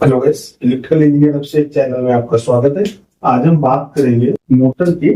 Hello guys, electrical engineer से channel में आपका स्वागत है। आज हम बात करेंगे मोटर के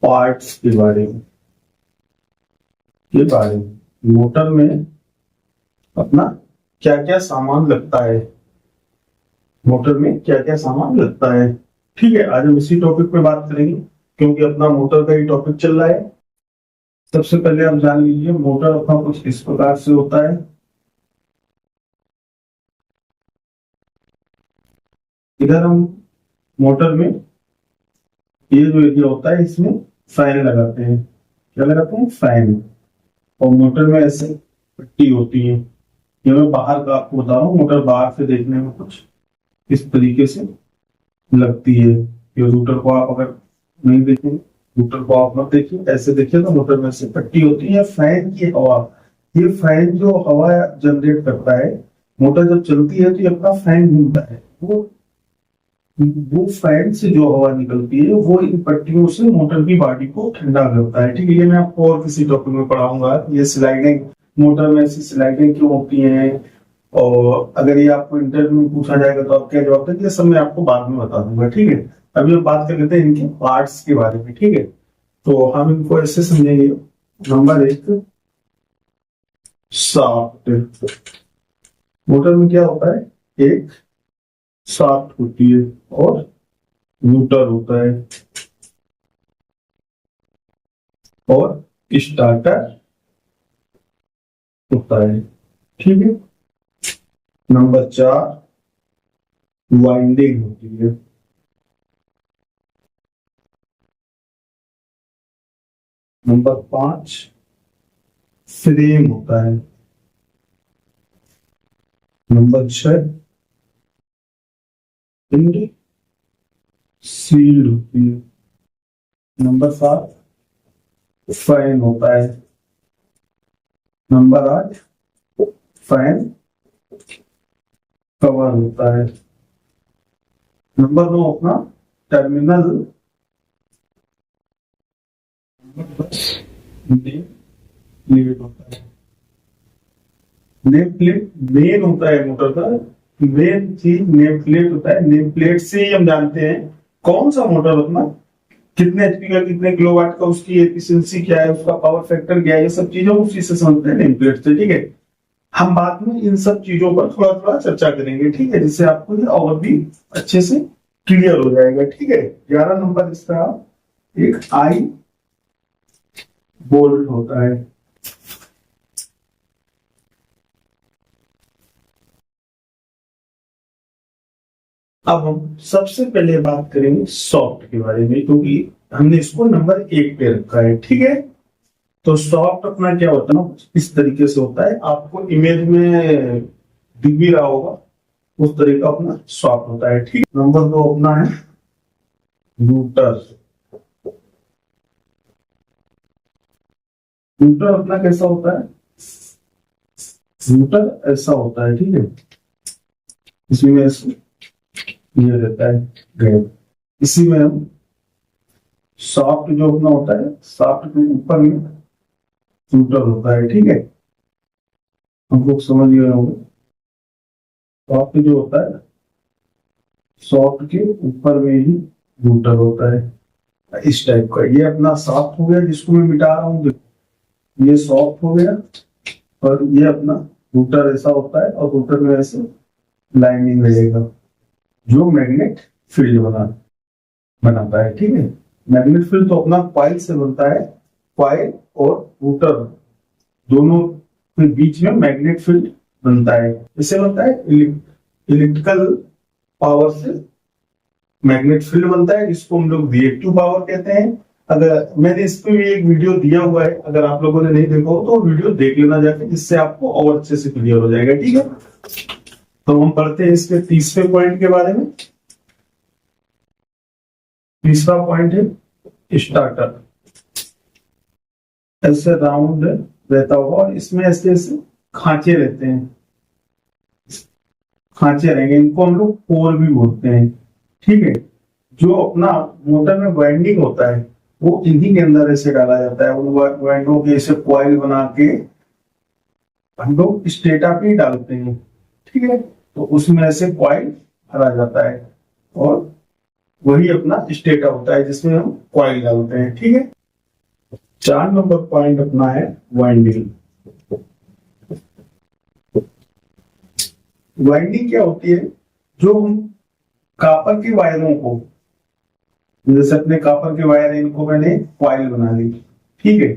पार्ट्स के बारे में मोटर में अपना क्या क्या सामान लगता है। मोटर में क्या क्या सामान लगता है, ठीक है। आज हम इसी टॉपिक पे बात करेंगे क्योंकि अपना मोटर का ही टॉपिक चल रहा है। सबसे पहले आप जान लीजिए मोटर अपना कुछ इस प्रकार से होता है। इधर हम मोटर में ये जो एरिया होता है इसमें फैन लगाते हैं। क्या लगाते हैं? फैन। और मोटर में ऐसे पट्टी होती है। ये मैं बाहर का आपको बता रहा हूँ, मोटर बाहर से देखने में कुछ इस तरीके से लगती है। ये रूटर को आप अगर नहीं देखेंगे, रूटर को आप मत देखिए, ऐसे देखिए तो मोटर में से पट्टी होती है। फैन की हवा, ये फैन जो हवा जनरेट करता है, मोटर जब चलती है तो ये अपना फैन घूमता है। वो फैन से जो हवा निकलती है वो इन पट्टियों से मोटर की बॉडी को ठंडा करता है, ठीक है। ये मैं आपको और किसी टॉपिक में पढ़ाऊंगा। ये स्लाइडिंग, मोटर में ऐसी स्लाइडिंग क्यों होती है, और अगर ये आपको इंटरव्यू में पूछा जाएगा तो आप क्या जवाब देंगे, ये सब मैं आपको बाद में बता दूंगा, ठीक है। अभी हम बात कर लेते हैं इनके पार्ट्स के बारे में, ठीक है। तो हम इनको ऐसे समझेंगे। नंबर एक, शाफ्ट। मोटर में क्या होता है? एक शाफ्ट होती है और रोटर होता है और स्टार्टर होता है, ठीक है। नंबर चार, वाइंडिंग होती है। नंबर पांच, फ्रेम होता है। नंबर छह, सील्ड होती है। नंबर सात, फैन होता है। नंबर आठ, फैन कवर होता है। नंबर नौ अपना टर्मिनल। नंबर 10, नेम प्लेट होता है। नेम प्लेट मेन होता है मोटर का, मेन चीज नेम प्लेट होता है। नेम प्लेट से ही हम जानते हैं कौन सा मोटर अपना कितने एचपी का, कितने किलोवाट का, उसकी एफिशिएंसी क्या है, उसका पावर फैक्टर क्या है, ये सब चीजें उसी से समझते हैं नेम प्लेट से, ठीक है। हम बाद में इन सब चीजों पर थोड़ा थोड़ा चर्चा करेंगे, ठीक है, जिससे आपको ये और भी अच्छे से क्लियर हो जाएगा, ठीक है। 11 नंबर इसका एक आई बोल्ट होता है। अब हम सबसे पहले बात करेंगे सॉफ्ट के बारे में, क्योंकि हमने इसको नंबर एक पे रखा है, ठीक है। तो सॉफ्ट अपना क्या होता है ना, इस तरीके से होता है, आपको इमेज में दिख भी रहा होगा, उस तरीका अपना सॉफ्ट होता है, ठीक। नंबर दो अपना है रूटर। रूटर अपना कैसा होता है? रूटर ऐसा होता है, ठीक है। इसमें ये रहता है गैप, इसी में हम सॉफ्ट जो अपना होता है, सॉफ्ट के ऊपर में रूटर होता है, ठीक है। हम लोग समझ गए होंगे। सॉफ्ट जो होता है, सॉफ्ट के ऊपर में ही रूटर होता है, इस टाइप का। ये अपना सॉफ्ट हो गया, जिसको मैं मिटा रहा हूँ, ये सॉफ्ट हो गया। और ये अपना रूटर ऐसा होता है, और रूटर में ऐसे लाइनिंग रहेगा जो मैग्नेट फील्ड बनाता है, ठीक है। मैग्नेट फील्ड तो अपना कॉइल से बनता है। कॉइल और रूटर दोनों के बीच में मैग्नेट फील्ड बनता है। इससे बनता है इलेक्ट्रिकल पावर से मैग्नेट फील्ड बनता है, जिसको हम लोग रिएक्टिव पावर कहते हैं। अगर मैंने इस पे भी एक वीडियो दिया हुआ है, अगर आप लोगों ने नहीं देखा हो तो वीडियो देख लेना जाके, जिससे आपको और अच्छे से क्लियर हो जाएगा, ठीक है। तो हम पढ़ते हैं इसके तीसरे पॉइंट के बारे में। तीसरा पॉइंट है स्टार्टर। ऐसे राउंड रहता होगा और इसमें ऐसे ऐसे खांचे रहते हैं, खांचे रहेंगे, इनको हम लोग पोल भी बोलते हैं, ठीक है। जो अपना मोटर में वाइंडिंग होता है वो इन्हीं के अंदर ऐसे डाला जाता है। उन वाइंडों के ऐसे कॉइल बना के हम लोग स्टेटा पे डालते हैं, ठीक है। तो उसमें ऐसे कॉइल भरा जाता है और वही अपना स्टेटर होता है जिसमें हम कॉइल डालते हैं। ठीक है, 4 नंबर पॉइंट अपना है वाइंडिंग। वाइंडिंग क्या होती है? जो हम कॉपर की वायरों को, जैसे अपने कॉपर के वायर है, इनको मैंने कॉइल बना ली, ठीक है।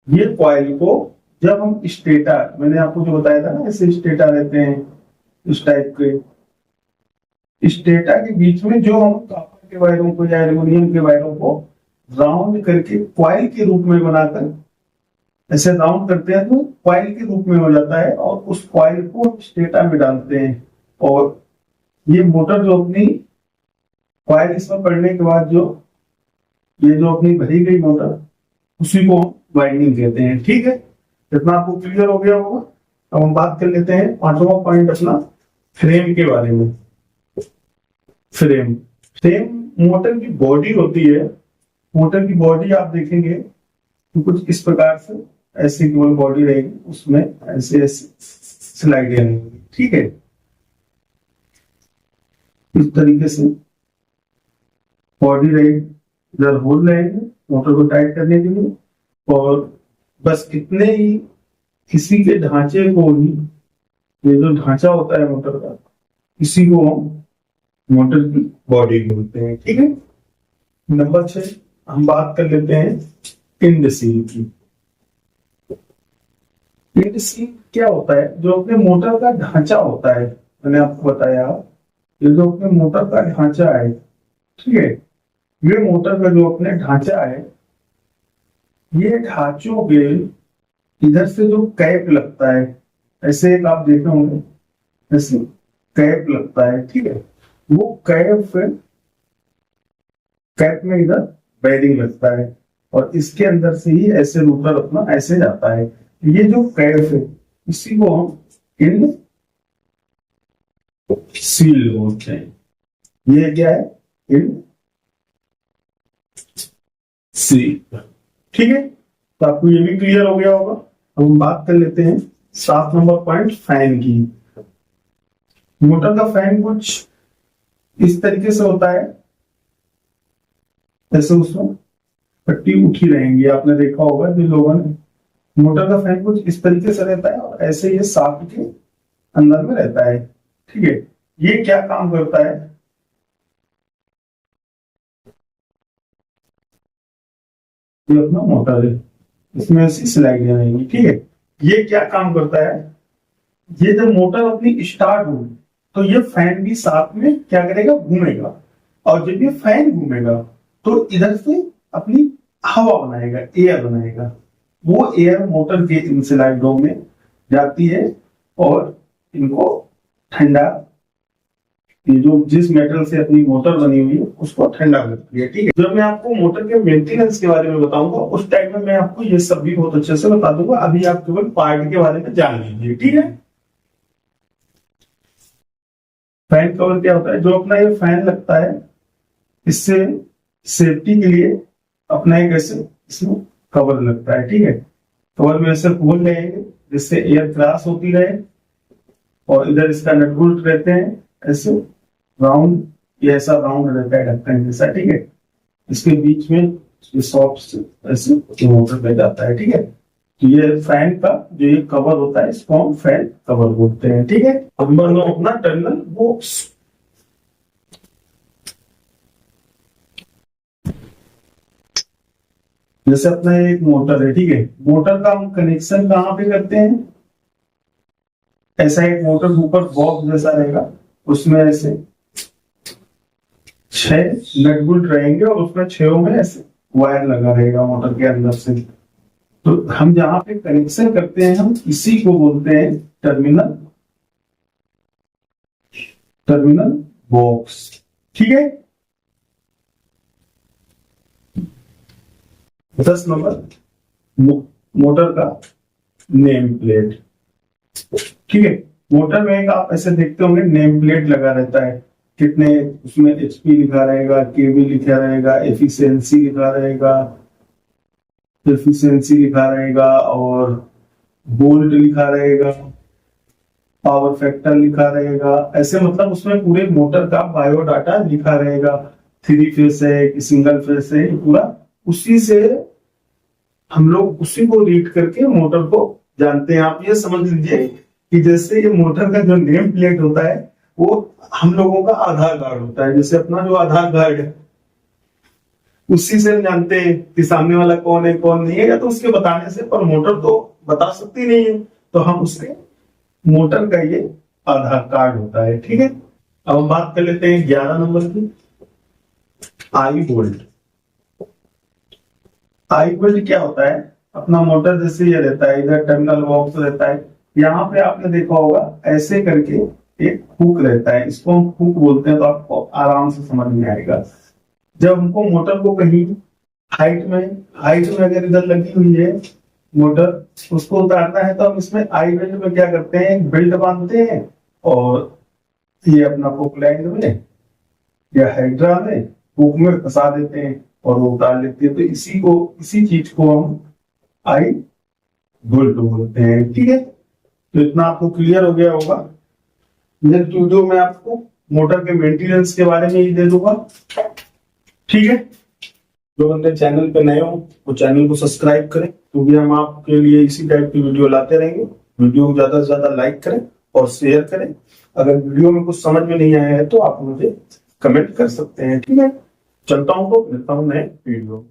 ये कॉइल को जब हम स्टेटर, मैंने आपको जो बताया था ना, ऐसे स्टेटर रहते हैं इस टाइप के, स्टेटर के बीच में जो हम कॉपर के वायरों को या एल्यूमिनियम के वायरों को राउंड करके कॉइल के रूप में बनाकर ऐसे राउंड करते हैं तो कॉइल के रूप में हो जाता है, और उस कॉइल को स्टेटर में डालते हैं। और ये मोटर जो अपनी कॉइल इसमें पड़ने के बाद जो ये जो अपनी भरी गई मोटर, उसी को वाइंडिंग कहते हैं। ठीक है, इतना आपको क्लियर हो गया होगा। अब हम बात कर लेते हैं 5वां पॉइंट अपना फ्रेम के बारे में। फ्रेम फ्रेम मोटर की बॉडी होती है। मोटर की बॉडी आप देखेंगे तो कुछ इस प्रकार से ऐसी केवल बॉडी रहेगी, उसमें ऐसे ऐसे स्लाइडें रहेंगी। ठीक है, इस तरीके से बॉडी रहेगी, इधर होल रहेंगे मोटर को टाइट करने के लिए, और बस इतने ही किसी के ढांचे को ही, ये जो ढांचा होता है मोटर का, इसी को हम मोटर की बॉडी बोलते हैं। ठीक है, नंबर 6 हम बात कर लेते हैं इंड सील की। इंड सील क्या होता है? जो अपने मोटर का ढांचा होता है, मैंने आपको बताया, ये जो अपने मोटर का ढांचा है, ठीक है, ये मोटर का जो अपने ढांचा है, ये ढांचों के इधर से जो कैप लगता है, ऐसे एक आप देखे होंगे, ऐसे कैप लगता है, ठीक है, वो कैप में इधर बेरिंग लगता है, और इसके अंदर से ही ऐसे रोटर अपना ऐसे जाता है। ये जो कैप है, इसी को हम इंड सील बोलते हैं। ये क्या है? इंड सील। ठीक है, तो आपको ये भी क्लियर हो गया होगा। अब हम बात कर लेते हैं 7 नंबर पॉइंट फैन की। मोटर का फैन कुछ इस तरीके से होता है, ऐसे उसमें पट्टी उठी रहेंगी, आपने देखा होगा जिन लोगों ने। मोटर का फैन कुछ इस तरीके से रहता है और ऐसे ये शाफ्ट के अंदर में रहता है। ठीक है, ये क्या काम करता है? ये अपना मोटर है, इसमें ऐसी स्लाइडें रहेंगी। ठीक है, ये क्या काम करता है? ये जब मोटर अपनी स्टार्ट होगी तो ये फैन भी साथ में क्या करेगा? घूमेगा, और जब ये फैन घूमेगा तो इधर से अपनी हवा बनाएगा, एयर बनाएगा। वो एयर मोटर के इन स्लाइडों में जाती है और इनको ठंडा, ये जो जिस मेटल से अपनी मोटर बनी हुई है उसको ठंडा करती है। ठीक है, जब मैं आपको मोटर के मेंटेनेंस के बारे में बताऊंगा उस टाइम में मैं आपको ये सब भी बहुत अच्छे से बता दूंगा। अभी आप केवल पार्ट के बारे में जान लीजिए। ठीक है, फैन कवर क्या होता है? जो अपना ये फैन लगता है, इससे सेफ्टी के लिए अपना एक ऐसे इसमें कवर लगता है। ठीक है, कवर में ऐसे होल रहेंगे जिससे एयर क्रॉस होती रहे, और इधर इसका नट बोल्ट रहते हैं ऐसे राउंड, ये ऐसा राउंड रहता है ढक्कन जैसा। ठीक है, इसके बीच में ये सॉफ्ट ऐसे मोटर पे जाता है। ठीक है, तो ये फैन का जो ये कवर होता है इसको हम फैन कवर बोलते हैं। ठीक है, नंबर 9 अपना टर्मिनल बॉक्स। जैसे अपना एक मोटर है, ठीक है, मोटर का हम कनेक्शन कहाँ पे करते हैं? ऐसा एक मोटर ऊपर बॉक्स जैसा रहेगा, उसमें ऐसे 6 नट बोल्ट रहेंगे और उसमें 6 में ऐसे वायर लगा रहेगा मोटर के अंदर से। तो हम जहां पे कनेक्शन करते हैं हम इसी को बोलते हैं टर्मिनल, टर्मिनल बॉक्स। ठीक है, 10 नंबर मोटर का नेम प्लेट। ठीक है, मोटर में एक आप ऐसे देखते होंगे नेम प्लेट लगा रहता है, कितने उसमें एचपी लिखा रहेगा, केवी लिखा रहेगा, एफिशिएंसी लिखा रहेगा, और वोल्ट लिखा रहेगा, पावर फैक्टर लिखा रहेगा, ऐसे मतलब उसमें पूरे मोटर का बायोडाटा लिखा रहेगा, 3 फेज है कि सिंगल फेज है, पूरा उसी से हम लोग उसी को रीड करके मोटर को जानते हैं। आप ये समझ लीजिए कि जैसे ये मोटर का जो नेम प्लेट होता है वो हम लोगों का आधार कार्ड होता है, जैसे अपना जो आधार कार्ड है उसी से हम जानते हैं कि सामने वाला कौन है कौन नहीं है, या तो उसके बताने से, पर मोटर तो बता सकती नहीं है, तो हम उसके मोटर का ये आधार कार्ड होता है। ठीक है, अब हम बात कर लेते हैं 11 नंबर की, आई वोल्ट। आई वोल्ट क्या होता है? अपना मोटर जैसे ये रहता है, इधर टर्मिनल बॉक्स रहता है, यहाँ पे आपने देखा होगा ऐसे करके एक हुक रहता है, इसको हम हुक बोलते हैं, तो आपको आराम से समझ में आएगा। जब हमको मोटर को कहीं हाइट में अगर इधर लगी हुई है मोटर, उसको उतारना है तो हम इसमें आई बेल्ट में क्या करते हैं, एक बेल्ट बांधते हैं और ये अपना पोकलैंड में या हाइड्रा में हुक में फंसा देते हैं और वो उतार लेते हैं। तो इसी चीज को हम आई बोल्ट बोलते हैं। ठीक है, तो इतना आपको क्लियर हो गया होगा। नेक्स्ट वीडियो में आपको मोटर के मेंटेनेंस के बारे में ही दे दूंगा। ठीक है, जो बंदे चैनल पे नए हो वो चैनल को सब्सक्राइब करें, क्योंकि हम आपके लिए इसी टाइप की वीडियो लाते रहेंगे। वीडियो को ज्यादा से ज्यादा लाइक करें और शेयर करें। अगर वीडियो में कुछ समझ में नहीं आया है तो आप मुझे कमेंट कर सकते हैं। ठीक है, चलता हूँ, तो मिलता हूँ नए वीडियो।